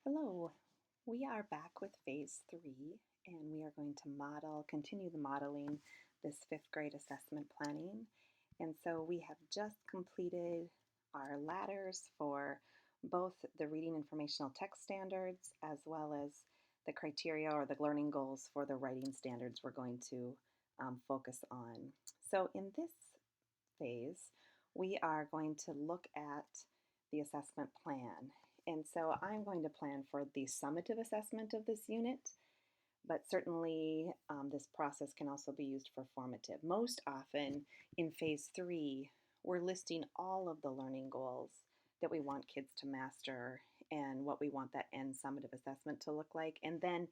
Hello, we are back with phase three, and we are going to continue the modeling this fifth grade assessment planning. And so we have just completed our ladders for both the reading informational text standards as well as the criteria or the learning goals for the writing standards we're going to focus on. So in this phase, we are going to look at the assessment plan. And so I'm going to plan for the summative assessment of this unit, but certainly this process can also be used for formative. Most often in phase three, we're listing all of the learning goals that we want kids to master and what we want that end summative assessment to look like. And then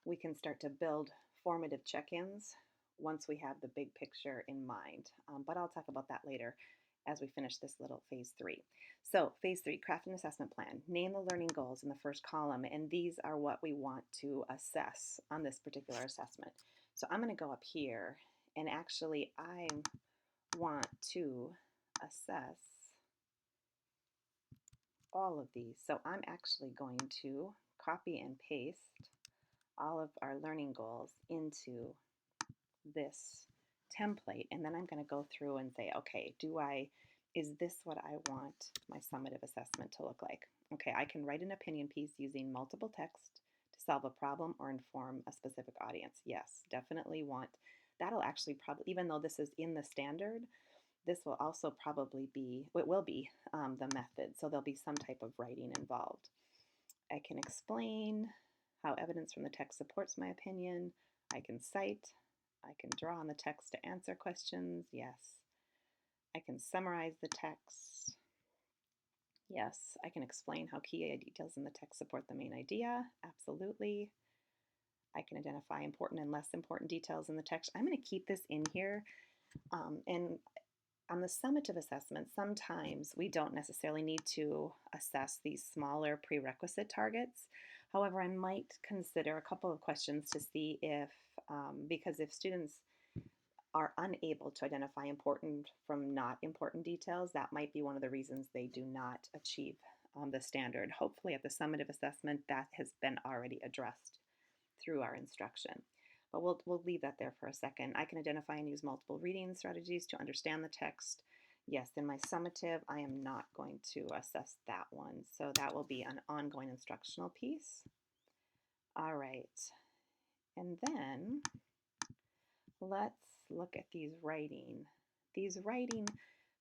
we can start to build formative check-ins once we have the big picture in mind. But I'll talk about that later as we finish this little phase three. So phase three, craft an assessment plan. Name the learning goals in the first column, and these are what we want to assess on this particular assessment. So I'm going to go up here, and actually I want to assess all of these. So I'm actually going to copy and paste all of our learning goals into this template, and then I'm going to go through and say, okay, is this what I want my summative assessment to look like? Okay, I can write an opinion piece using multiple text to solve a problem or inform a specific audience. Yes, definitely want. That'll actually probably, even though this is in the standard, this will also probably be, it will be the method. So there'll be some type of writing involved. I can explain how evidence from the text supports my opinion. I can cite. I can draw on the text to answer questions. Yes. I can summarize the text. Yes. I can explain how key details in the text support the main idea. Absolutely. I can identify important and less important details in the text. I'm going to keep this in here. And on the summative assessment, sometimes we don't necessarily need to assess these smaller prerequisite targets. However, I might consider a couple of questions to see if, because if students are unable to identify important from not important details, that might be one of the reasons they do not achieve the standard. Hopefully at the summative assessment, that has been already addressed through our instruction. But we'll leave that there for a second. I can identify and use multiple reading strategies to understand the text. Yes, in my summative, I am not going to assess that one. So that will be an ongoing instructional piece. All right. And then let's look at these writing. These writing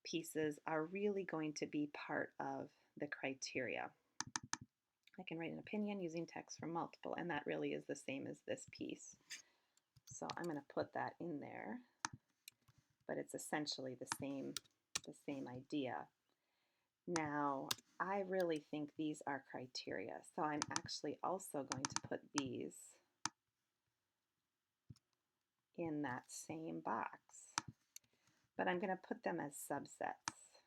pieces are really going to be part of the criteria. I can write an opinion using text from multiple, and that really is the same as this piece. So I'm going to put that in there, but it's essentially the same idea. Now, I really think these are criteria, so I'm actually also going to put these in that same box, but I'm going to put them as subsets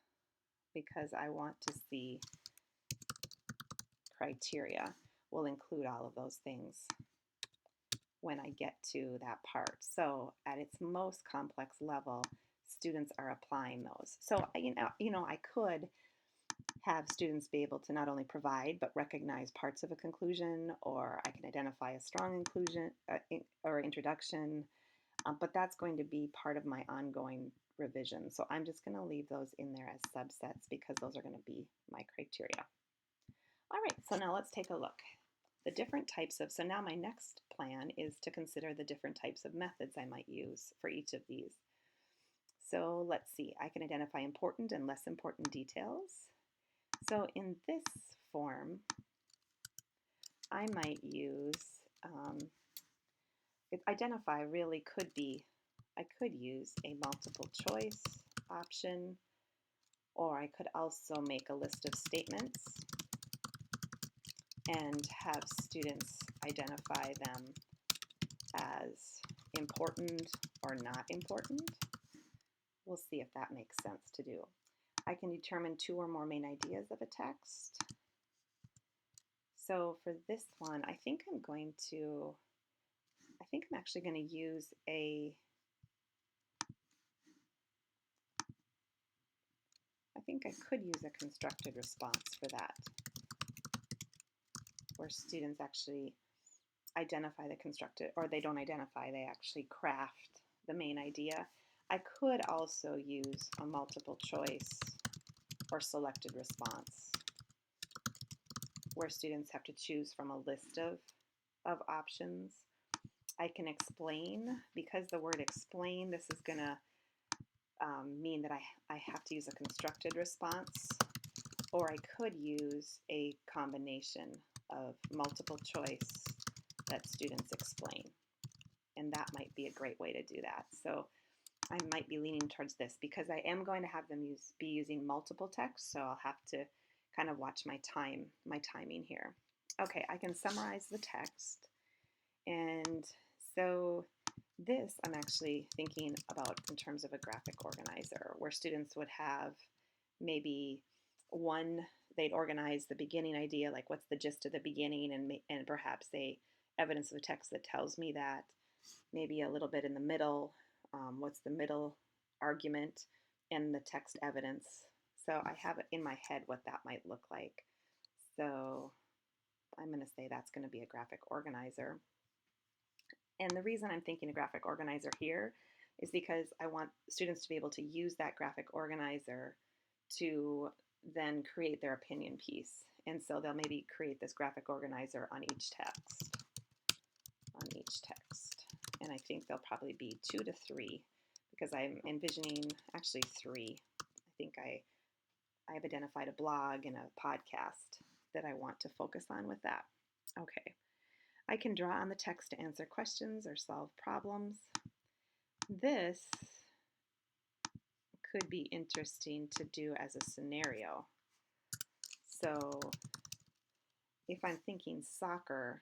because I want to see criteria will include all of those things when I get to that part. So at its most complex level, students are applying those. So I could have students be able to not only provide but recognize parts of a conclusion, or I can identify a strong inclusion or introduction, but that's going to be part of my ongoing revision. So I'm just going to leave those in there as subsets because those are going to be my criteria. All right, so now let's take a look. The different types of, so now my next plan is to consider the different types of methods I might use for each of these. So let's see, I can identify important and less important details. So in this form, I might use, identify really could be, I could use a multiple choice option, or I could also make a list of statements and have students identify them as important or not important. We'll see if that makes sense to do. I can determine two or more main ideas of a text. So for this one, I think I'm actually going to use I think I could use a constructed response for that. where students actually identify the constructed, or they don't identify, they actually craft the main idea. I could also use a multiple choice or selected response, where students have to choose from a list of options. I can explain, because the word explain, this is going to mean that I have to use a constructed response, or I could use a combination of multiple choice that students explain. And that might be a great way to do that. So I might be leaning towards this because I am going to have them be using multiple text, so I'll have to kind of watch my timing here. Okay, I can summarize the text. And so this I'm actually thinking about in terms of a graphic organizer, where students would have maybe they'd organize the beginning idea, like what's the gist of the beginning, and perhaps evidence of the text that tells me that, maybe a little bit in the middle, what's the middle argument, and the text evidence. So I have it in my head what that might look like. So I'm going to say that's going to be a graphic organizer. And the reason I'm thinking a graphic organizer here is because I want students to be able to use that graphic organizer to then create their opinion piece. And so they'll maybe create this graphic organizer on each text. And I think there'll probably be 2 to 3, because I'm envisioning actually 3. I think I've identified a blog and a podcast that I want to focus on with that. Okay. I can draw on the text to answer questions or solve problems. This could be interesting to do as a scenario. So if I'm thinking soccer,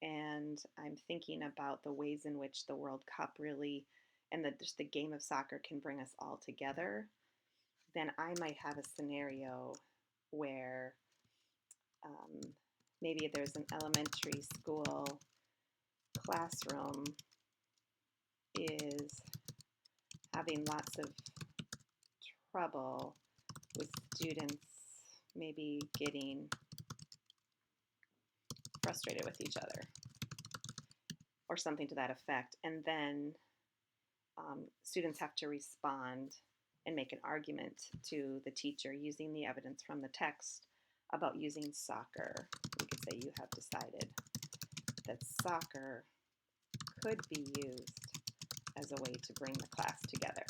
and I'm thinking about the ways in which the World Cup really, and just the game of soccer can bring us all together, then I might have a scenario where maybe there's an elementary school classroom is having lots of trouble with students maybe getting frustrated with each other, or something to that effect. And then students have to respond and make an argument to the teacher using the evidence from the text about using soccer. We could say, you have decided that soccer could be used as a way to bring the class together,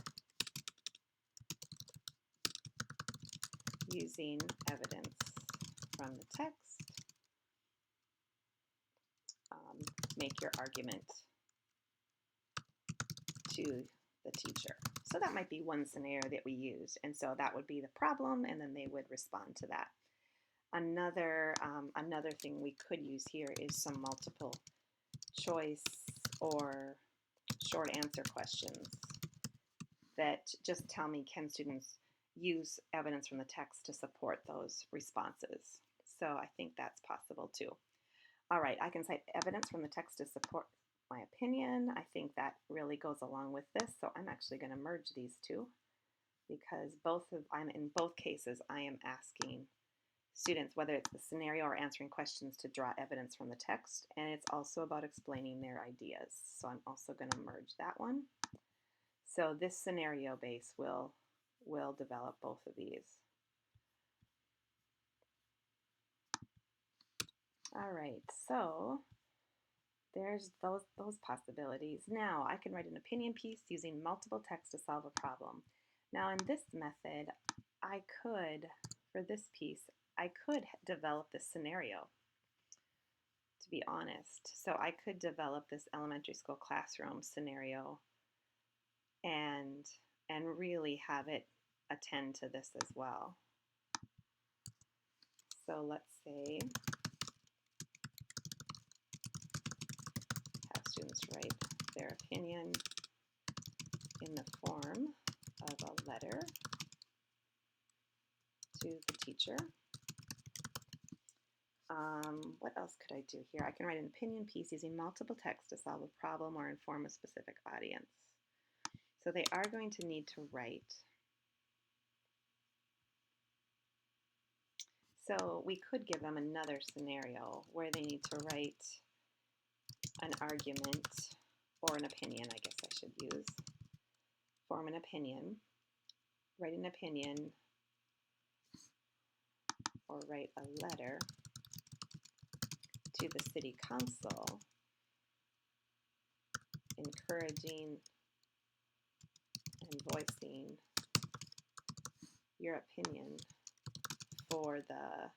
using evidence from the text. Make your argument to the teacher. So that might be one scenario that we use. And so that would be the problem, and then they would respond to that. Another thing we could use here is some multiple choice or short answer questions that just tell me, can students use evidence from the text to support those responses? So I think that's possible too. All right, I can cite evidence from the text to support my opinion. I think that really goes along with this. So I'm actually going to merge these two, because in both cases I am asking students, whether it's the scenario or answering questions, to draw evidence from the text, and it's also about explaining their ideas. So I'm also going to merge that one. So this scenario base will develop both of these. All right, so there's those possibilities. Now I can write an opinion piece using multiple text to solve a problem. Now in this method, for this piece, I could develop this scenario, to be honest. So I could develop this elementary school classroom scenario and really have it attend to this as well. So let's say have students write their opinion in the form of a letter to the teacher. What else could I do here? I can write an opinion piece using multiple text to solve a problem or inform a specific audience. So they are going to need to write So we could give them another scenario where they need to write an argument or an opinion, I guess I should use. Form an opinion, write an opinion, or write a letter to the city council encouraging and voicing your opinion for the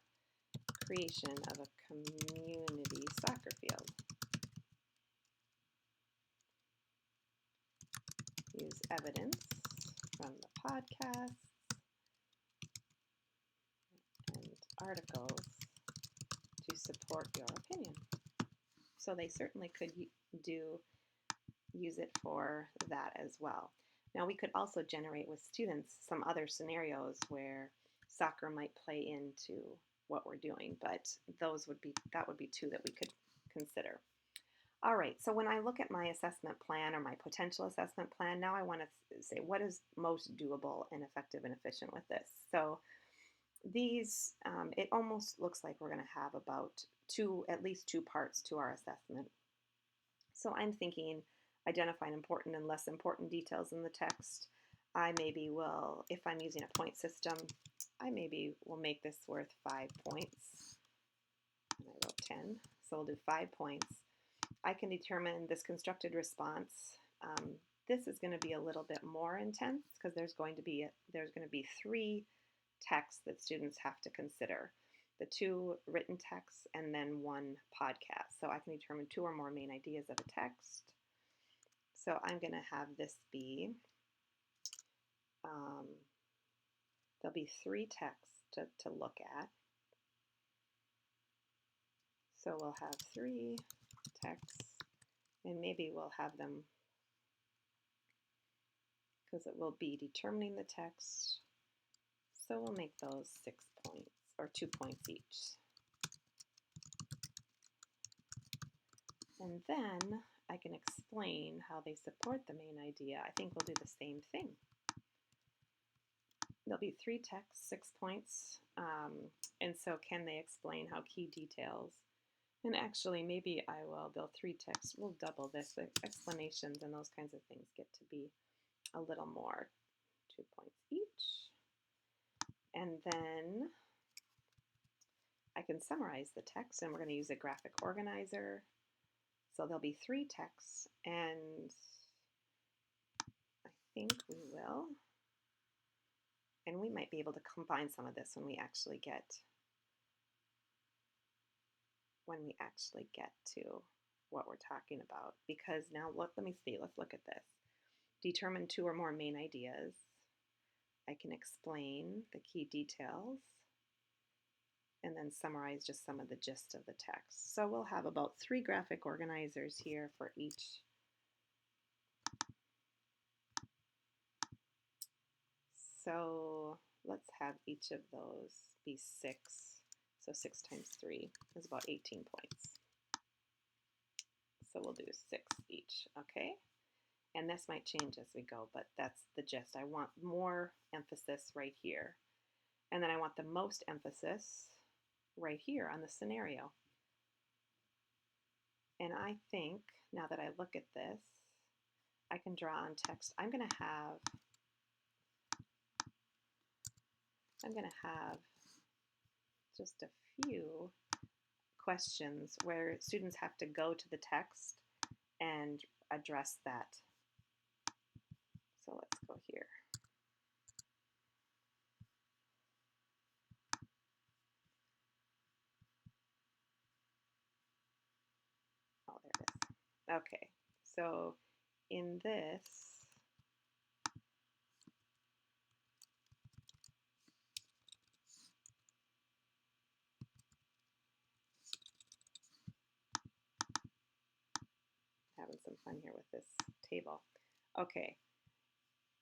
creation of a community soccer field. Use evidence from the podcasts and articles to support your opinion. So they certainly could use it for that as well. Now we could also generate with students some other scenarios where soccer might play into what we're doing, but that would be two that we could consider. All right, so when I look at my assessment plan or my potential assessment plan, now I want to say what is most doable and effective and efficient with this. So these, it almost looks like we're going to have about at least two parts to our assessment. So I'm thinking identifying important and less important details in the text. I maybe will, if I'm using a point system, I maybe will make this worth 5 points. And I wrote 10, so we'll do 5 points. I can determine this constructed response. This is going to be a little bit more intense because there's going to be 3 texts that students have to consider. The 2 written texts and then 1 podcast. So I can determine 2 or more main ideas of a text. So I'm going to have this be, there'll be 3 texts to look at. So we'll have 3 texts, and maybe we'll have them, because it will be determining the text. So we'll make those 6 points, or 2 points each. And then I can explain how they support the main idea. I think we'll do the same thing. There'll be 3 texts, 6 points, and so can they explain how key details, and actually maybe there'll 3 texts, we'll double this, the explanations and those kinds of things get to be a little more, 2 points each. And then I can summarize the text, and we're going to use a graphic organizer. So there'll be 3 texts, and I think we will. And we might be able to combine some of this when we actually get to what we're talking about. Because now let me see, let's look at this. Determine 2 or more main ideas. I can explain the key details and then summarize just some of the gist of the text. So we'll have about 3 graphic organizers here for each. So let's have each of those be 6. So 6 times 3 is about 18 points. So we'll do 6 each, okay? And this might change as we go, but that's the gist. I want more emphasis right here. And then I want the most emphasis right here on the scenario. And I think, now that I look at this, I can draw on text. I'm going to have just a few questions where students have to go to the text and address that. So let's go here. Oh, there it is. Okay, so in this, having some fun here with this table. Okay,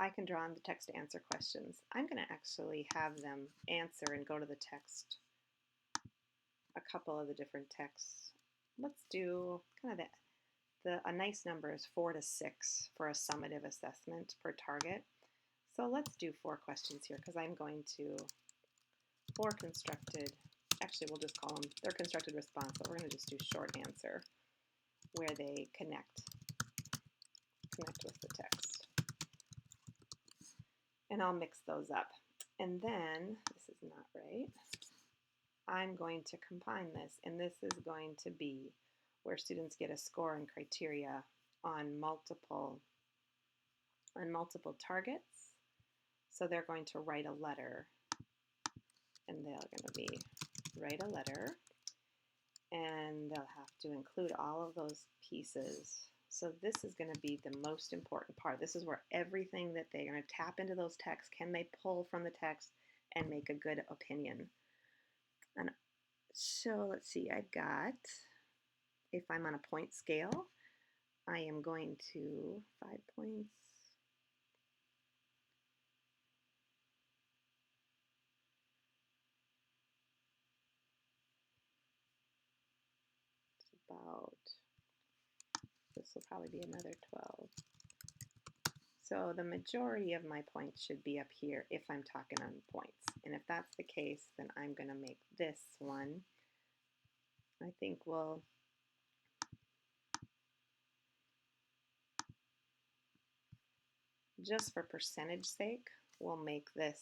I can draw on the text to answer questions. I'm going to actually have them answer and go to the text, a couple of the different texts. Let's do kind of a nice number is 4 to 6 for a summative assessment per target. So let's do 4 questions here because I'm going to 4 constructed actually we'll just call them, they're constructed response, but we're going to just do short answer where they connect with the text. And I'll mix those up. And then, this is not right, I'm going to combine this, and this is going to be where students get a score and criteria on multiple targets. So they're going to write a letter, and they're going to be write a letter, and they'll have to include all of those pieces. So this is going to be the most important part. This is where everything that they're going to tap into those texts. Can they pull from the text and make a good opinion? And so let's see, I've got, if I'm on a point scale, I am going to 5 points. It's about, this will probably be another 12. So the majority of my points should be up here if I'm talking on points. And if that's the case, then I'm going to make this one, I think we'll, just for percentage sake, we'll make this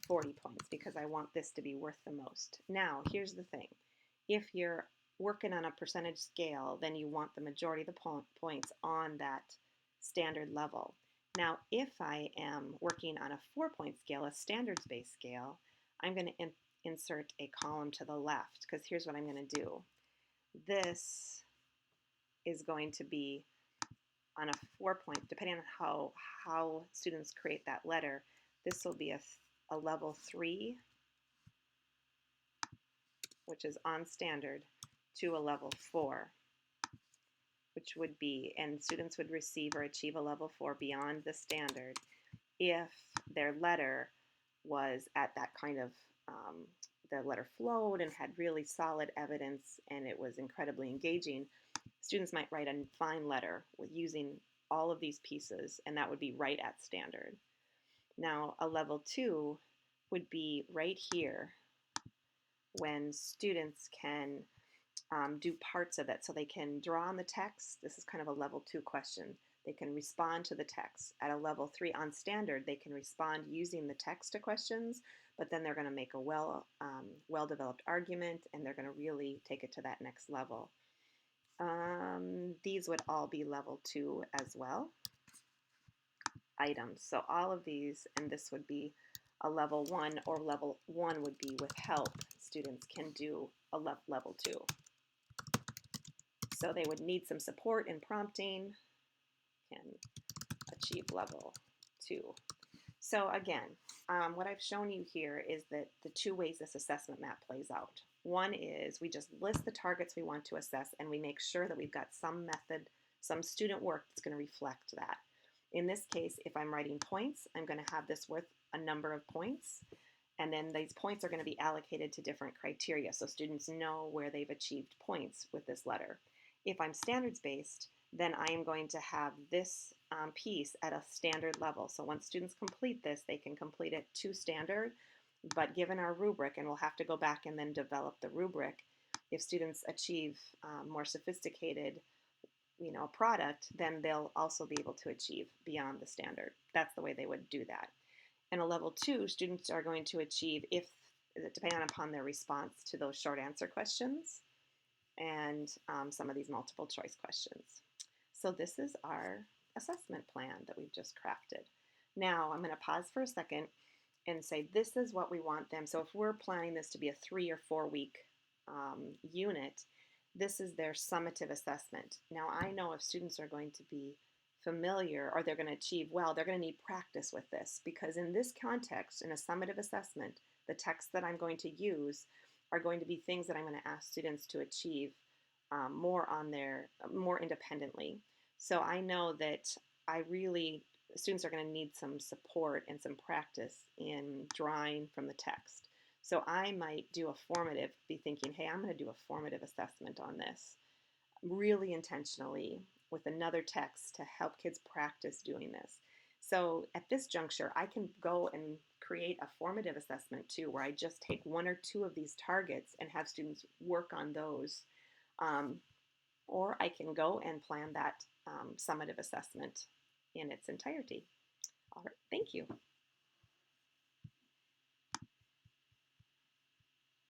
40 points because I want this to be worth the most. Now, here's the thing. If you're working on a percentage scale, then you want the majority of the points on that standard level. Now, if I am working on a 4-point scale, a standards-based scale, I'm going to insert a column to the left because here's what I'm going to do. This is going to be on a 4-point, depending on how students create that letter, this will be a level 3, which is on standard, to a level 4, which would be, and students would receive or achieve a level 4 beyond the standard if their letter was at that kind of, the letter flowed and had really solid evidence and it was incredibly engaging. Students might write a fine letter with using all of these pieces, and that would be right at standard. Now, a level 2 would be right here when students can do parts of it. So they can draw on the text. This is kind of a level 2 question. They can respond to the text. At a level 3 on standard, they can respond using the text to questions, but then they're going to make a well-developed argument, and they're going to really take it to that next level. These would all be level 2 as well. Items. So all of these, and this would be a level 1, or level 1 would be with help. Students can do a level 2. So they would need some support in prompting, can achieve level 2. So again, what I've shown you here is that the 2 ways this assessment map plays out. One is we just list the targets we want to assess, and we make sure that we've got some method, some student work that's going to reflect that. In this case, if I'm writing points, I'm going to have this worth a number of points, and then these points are going to be allocated to different criteria, so students know where they've achieved points with this letter. If I'm standards-based, then I am going to have this piece at a standard level. So once students complete this, they can complete it to standard, but given our rubric, and we'll have to go back and then develop the rubric, if students achieve more sophisticated product, then they'll also be able to achieve beyond the standard. That's the way they would do that. And a level 2, students are going to achieve, if depending upon their response to those short answer questions and some of these multiple choice questions. So this is our assessment plan that we've just crafted. Now I'm going to pause for a second and say this is what we want them. So if we're planning this to be a 3 or 4 week unit, this is their summative assessment. Now I know if students are going to be familiar or they're going to achieve well, they're going to need practice with this, because in this context, in a summative assessment, the texts that I'm going to use are going to be things that I'm going to ask students to achieve more independently. So I know that students are going to need some support and some practice in drawing from the text. So I might do a formative, be thinking, hey, I'm going to do a formative assessment on this, really intentionally with another text to help kids practice doing this. So at this juncture, I can go and create a formative assessment too, where I just take one or two of these targets and have students work on those. Um, or I can go and plan that summative assessment in its entirety. All right, thank you.